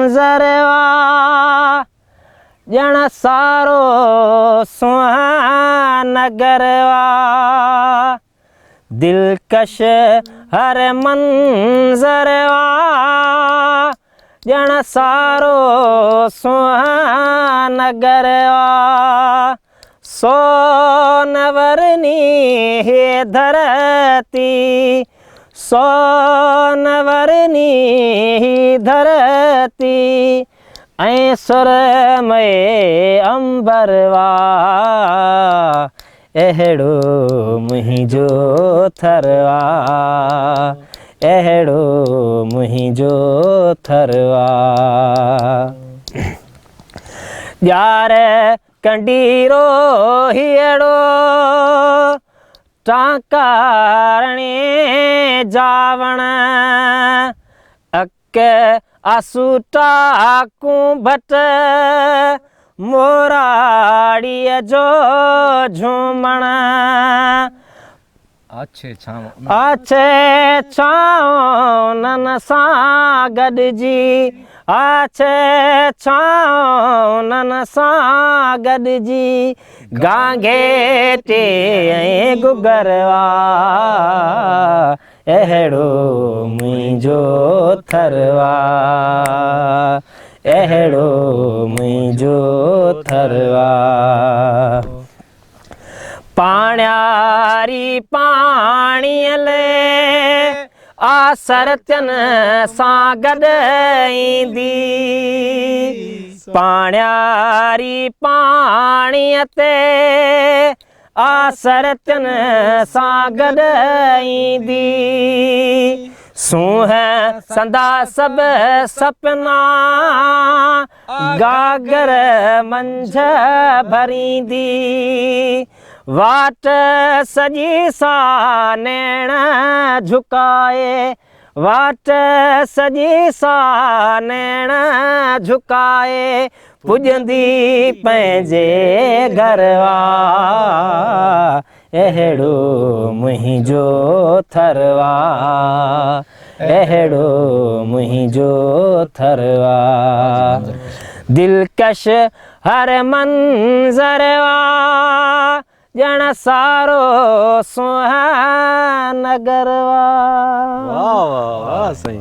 मंज़रवा ॼण सारो सुहानगरवा दिलकश हर मंज़रवा ॼण सारो सुहानगरवा सोनवरनी हे धरती सोनवरनी धरती ऐं सुरमय अंबरवा अहिड़ो मुंहिंजो थरवा अहिड़ो मुंहिंजो थरवा यार कंडीरो हीअड़ो टांकारणे जावण अक आसूटा कुंभट मोराड़ीअ जो झूमण अच्छे छांव नन सां गॾिजी अच्छे छांव नन सां गॾिजी गांगेटे ऐं गुगरवा अहिड़ो मुंहिंजो थरवा अहिड़ो मुंहिंजो थरवा पाण्यारी पाणीअ ले आसर थियन सां गॾु ईंदी पाण्यारी पाणीअ ते आसर थियन सां गॾु ईंदी सूंह संदा सभु सपना गागर मंझ भरींदी वाट सॼी सा नैण झुकाए वाट सॼी सा नैण झुकाए पुॼंदी पंहिंजे घरवा अहिड़ो मुंहिंजो थरवा अहिड़ो मुंहिंजो थरवा दिलकश हर मंज़रवा ॼण सारो सुहानगरवा। वाह वाह वाह सही।